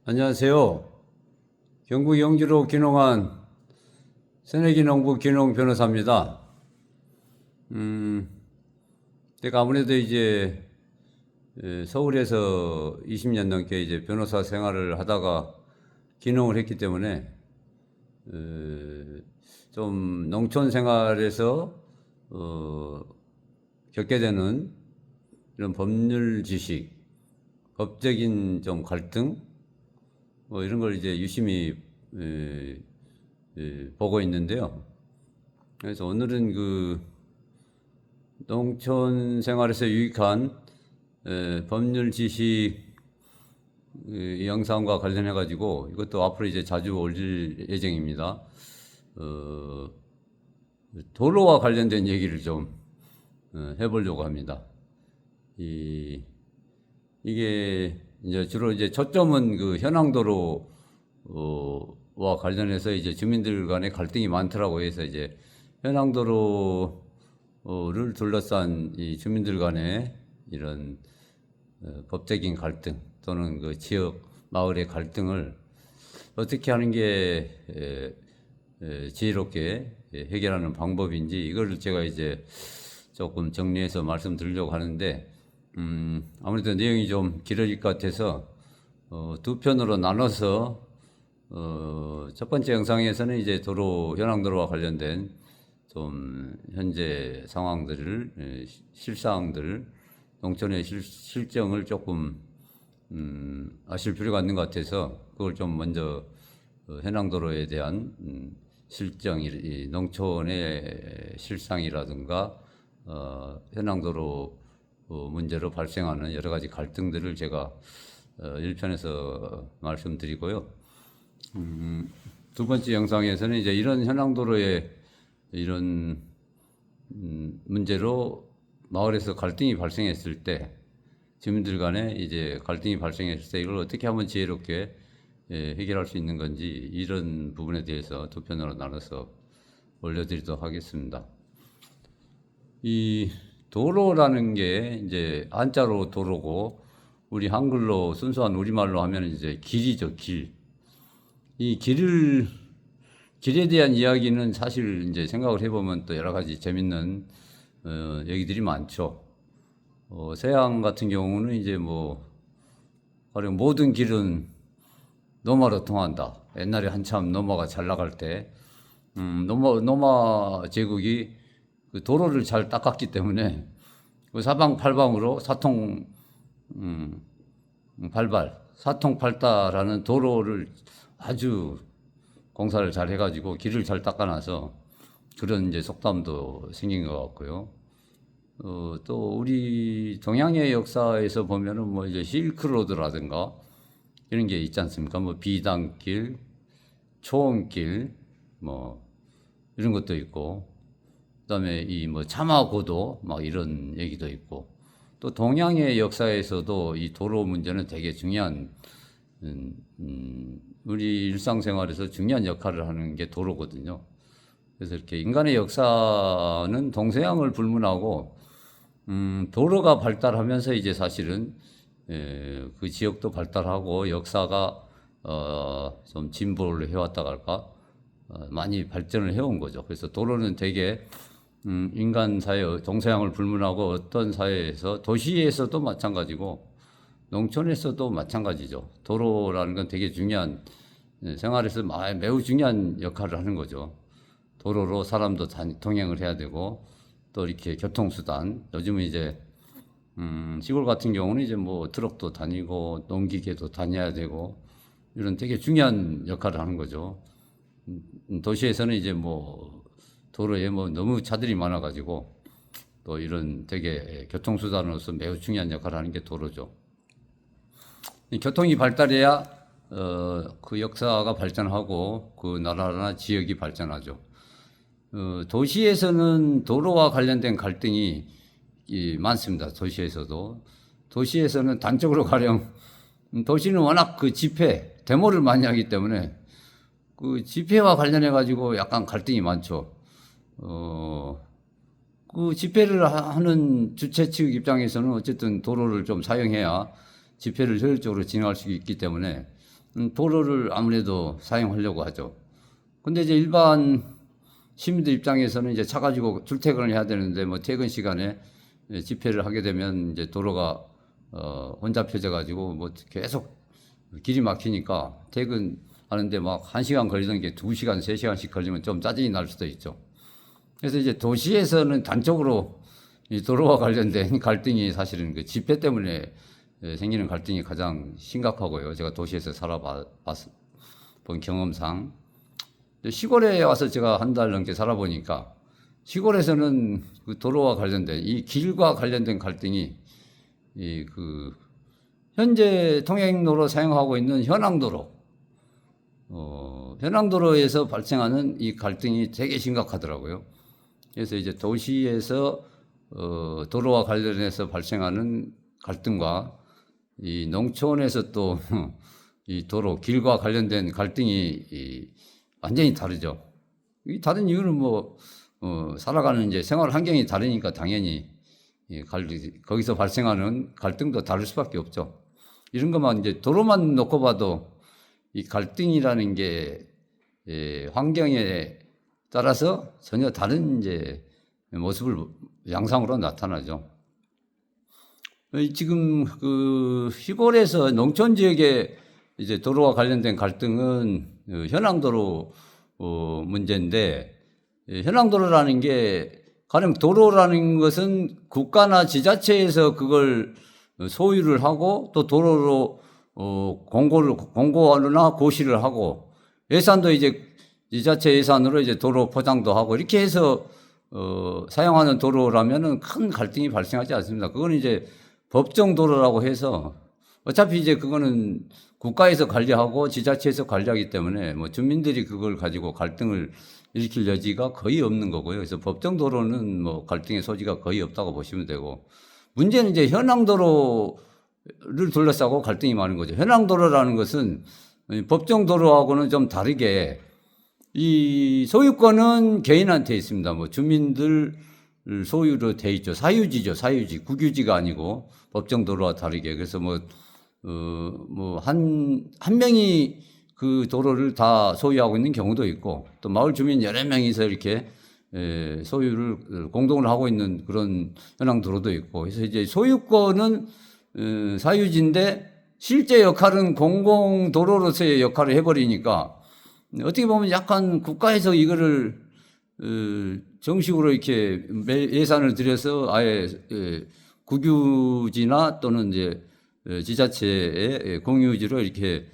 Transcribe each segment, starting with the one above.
안녕하세요. 경북 영주로 귀농한 새내기농부 귀농 변호사입니다. 제가 아무래도 이제 서울에서 20년 넘게 이제 변호사 생활을 하다가 귀농을 했기 때문에 좀 농촌 생활에서 겪게 되는 이런 법률 지식, 법적인 좀 갈등, 뭐 이런 걸 이제 유심히 보고 있는데요. 그래서 오늘은 그 농촌 생활에서 유익한 법률 지식 영상과 관련해 가지고 이것도 앞으로 이제 자주 올릴 예정입니다. 도로와 관련된 얘기를 좀 해보려고 합니다. 이게 이제 주로 이제 초점은 그 현황도로와 관련해서 이제 주민들 간의 갈등이 많더라고요. 해서 이제 현황도로를 둘러싼 이 주민들 간의 이런 법적인 갈등 또는 그 지역 마을의 갈등을 어떻게 하는 게 지혜롭게 해결하는 방법인지 이걸 제가 이제 조금 정리해서 말씀드리려고 하는데 아무래도 내용이 좀 길어질 것 같아서 두 편으로 나눠서 첫 번째 영상에서는 이제 현황도로와 관련된 좀 현재 상황들을 실상들을 농촌의 실정을 조금 아실 필요가 있는 것 같아서 그걸 좀 먼저 현황도로에 대한 실정, 이 농촌의 실상이라든가 현황도로 문제로 발생하는 여러 가지 갈등들을 제가 1편에서 말씀드리고요. 두 번째 영상에서는 이제 이런 현황도로의 이런 문제로 마을에서 갈등이 발생했을 때 주민들 간에 이제 갈등이 발생했을 때 이걸 어떻게 하면 지혜롭게 해결할 수 있는 건지 이런 부분에 대해서 두 편으로 나눠서 올려드리도록 하겠습니다. 이 도로라는 게 이제 한자로 도로고 우리 한글로 순수한 우리말로 하면 이제 길이죠, 길. 이 길에 대한 이야기는 사실 이제 생각을 해보면 또 여러 가지 재밌는 얘기들이 많죠. 서양 같은 경우는 이제 뭐 가령 모든 길은 노마로 통한다. 옛날에 한참 노마가 잘 나갈 때 노마 제국이 그 도로를 잘 닦았기 때문에 그 사방팔방으로 사통팔다라는 도로를 아주 공사를 잘 해가지고 길을 잘 닦아놔서 그런 이제 속담도 생긴 것 같고요. 또 우리 동양의 역사에서 보면은 뭐 이제 실크로드라든가 이런 게 있지 않습니까? 뭐 비단길, 초원길, 뭐 이런 것도 있고, 그다음에 이 뭐 차마고도 막 이런 얘기도 있고, 또 동양의 역사에서도 이 도로 문제는 되게 중요한 우리 일상생활에서 중요한 역할을 하는 게 도로거든요. 그래서 이렇게 인간의 역사는 동서양을 불문하고 도로가 발달하면서 이제 사실은 그 지역도 발달하고 역사가 좀 진보를 해왔다고 할까 많이 발전을 해온 거죠. 그래서 도로는 되게 인간 사회 동서양을 불문하고 어떤 사회에서 도시에서도 마찬가지고 농촌에서도 마찬가지죠. 도로라는 건 되게 중요한 생활에서 매우 중요한 역할을 하는 거죠. 도로로 사람도 통행을 해야 되고 또 이렇게 교통수단 요즘은 이제 시골 같은 경우는 이제 뭐 트럭도 다니고 농기계도 다녀야 되고 이런 되게 중요한 역할을 하는 거죠. 도시에서는 이제 뭐 도로에 뭐 너무 차들이 많아가지고 또 이런 되게 교통수단으로서 매우 중요한 역할을 하는 게 도로죠. 교통이 발달해야 그 역사가 발전하고 그 나라나 지역이 발전하죠. 도시에서는 도로와 관련된 갈등이 많습니다. 도시에서는 단적으로 가령 도시는 워낙 그 데모를 많이 하기 때문에 그 집회와 관련해 가지고 약간 갈등이 많죠. 그 집회를 하는 주최 측 입장에서는 어쨌든 도로를 좀 사용해야 집회를 효율적으로 진행할 수 있기 때문에 도로를 아무래도 사용하려고 하죠. 근데 이제 일반 시민들 입장에서는 이제 차 가지고 출퇴근을 해야 되는데 뭐 퇴근 시간에 집회를 하게 되면 이제 도로가 혼잡해져 가지고 뭐 계속 길이 막히니까 퇴근하는데 막 1시간 걸리는 게 2시간, 3시간씩 걸리면 좀 짜증이 날 수도 있죠. 그래서 이제 도시에서는 단적으로 이 도로와 관련된 갈등이 사실은 그 집회 때문에 생기는 갈등이 가장 심각하고요. 제가 도시에서 살아본 경험상. 시골에 와서 제가 한 달 넘게 살아보니까 시골에서는 그 도로와 관련된 이 길과 관련된 갈등이 현재 통행로로 사용하고 있는 현황도로에서 발생하는 이 갈등이 되게 심각하더라고요. 그래서 이제 도시에서 도로와 관련해서 발생하는 갈등과 이 농촌에서 또 이 도로, 길과 관련된 갈등이 완전히 다르죠. 이 다른 이유는 뭐, 살아가는 이제 생활 환경이 다르니까 당연히 거기서 발생하는 갈등도 다를 수밖에 없죠. 이런 것만 이제 도로만 놓고 봐도 이 갈등이라는 게 환경에 따라서 전혀 다른 이제 모습을 양상으로 나타나죠. 지금 그 시골에서 농촌 지역의 이제 도로와 관련된 갈등은 현황도로 문제인데, 현황도로라는 게 가령 도로라는 것은 국가나 지자체에서 그걸 소유를 하고 또 도로로 공고나 고시를 하고 예산도 이제 지자체 예산으로 이제 도로 포장도 하고 이렇게 해서 사용하는 도로라면은 큰 갈등이 발생하지 않습니다. 그건 이제 법정 도로라고 해서 어차피 이제 그거는 국가에서 관리하고 지자체에서 관리하기 때문에 뭐 주민들이 그걸 가지고 갈등을 일으킬 여지가 거의 없는 거고요. 그래서 법정 도로는 뭐 갈등의 소지가 거의 없다고 보시면 되고, 문제는 이제 현황 도로를 둘러싸고 갈등이 많은 거죠. 현황 도로라는 것은 법정 도로하고는 좀 다르게 이 소유권은 개인한테 있습니다. 뭐 주민들 소유로 돼 있죠. 사유지죠. 사유지. 국유지가 아니고 법정 도로와 다르게. 그래서 한 명이 그 도로를 다 소유하고 있는 경우도 있고, 또 마을 주민 여러 명이서 이렇게 소유를 공동으로 하고 있는 그런 현황 도로도 있고, 그래서 이제 소유권은 사유지인데 실제 역할은 공공 도로로서의 역할을 해버리니까 어떻게 보면 약간 국가에서 이거를 정식으로 이렇게 예산을 들여서 아예 국유지나 또는 이제 지자체의 공유지로 이렇게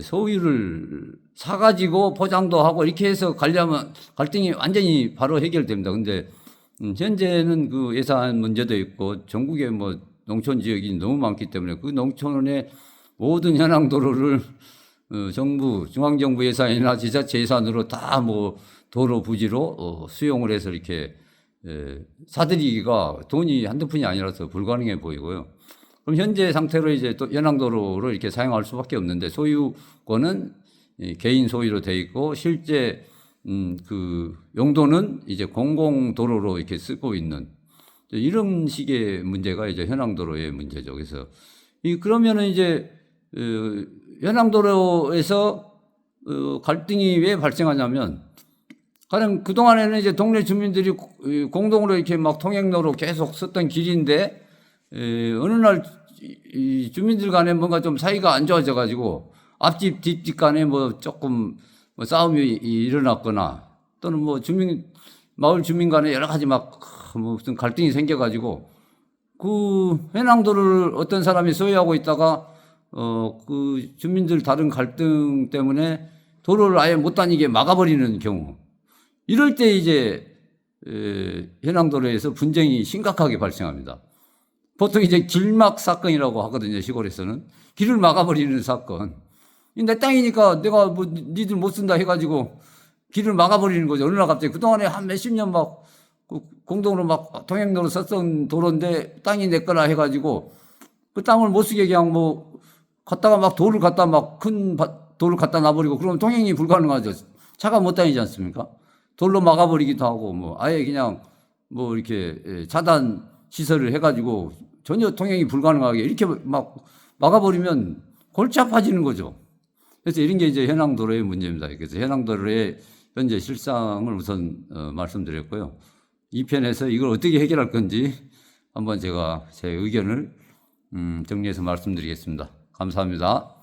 소유를 사가지고 포장도 하고 이렇게 해서 관리하면 갈등이 완전히 바로 해결됩니다. 근데 현재는 그 예산 문제도 있고 전국에 뭐 농촌 지역이 너무 많기 때문에 그 농촌의 모든 현황도로를 중앙정부 예산이나 지자체 예산으로 다 뭐 도로 부지로 수용을 해서 이렇게 사들이기가 돈이 한두 푼이 아니라서 불가능해 보이고요. 그럼 현재 상태로 이제 또 현황도로를 이렇게 사용할 수밖에 없는데 소유권은 개인 소유로 돼 있고 실제 그 용도는 이제 공공도로로 이렇게 쓰고 있는 이런 식의 문제가 이제 현황도로의 문제죠. 그래서 그러면은 이제 현황도로에서 갈등이 왜 발생하냐면, 가령 그동안에는 이제 동네 주민들이 공동으로 이렇게 막 통행로로 계속 썼던 길인데, 어느 날 이 주민들 간에 뭔가 좀 사이가 안 좋아져 가지고 앞집 뒷집 간에 뭐 조금 뭐 싸움이 일어났거나 또는 뭐 마을 주민 간에 여러 가지 막 무슨 갈등이 생겨 가지고 그 현황도로를 어떤 사람이 소유하고 있다가 그 주민들 다른 갈등 때문에 도로를 아예 못 다니게 막아버리는 경우, 이럴 때 이제 현황도로에서 분쟁이 심각하게 발생합니다. 보통 이제 길막 사건이라고 하거든요. 시골에서는 길을 막아버리는 사건. 내 땅이니까 내가 뭐 니들 못 쓴다 해가지고 길을 막아버리는 거죠. 어느 날 갑자기 그동안에 한 몇십 년 막 공동으로 막 통행로로 썼던 도로인데 땅이 내 거라 해가지고 그 땅을 못 쓰게 그냥 뭐 갖다가 막 돌을 갖다 막 큰 돌을 갖다 놔버리고 그러면 통행이 불가능하죠. 차가 못 다니지 않습니까? 돌로 막아버리기도 하고 뭐 아예 그냥 뭐 이렇게 차단 시설을 해가지고 전혀 통행이 불가능하게 이렇게 막 막아버리면 골치 아파지는 거죠. 그래서 이런 게 이제 현황도로의 문제입니다. 그래서 현황도로의 현재 실상을 우선 말씀드렸고요. 2편에서 이걸 어떻게 해결할 건지 한번 제가 제 의견을 정리해서 말씀드리겠습니다. 감사합니다.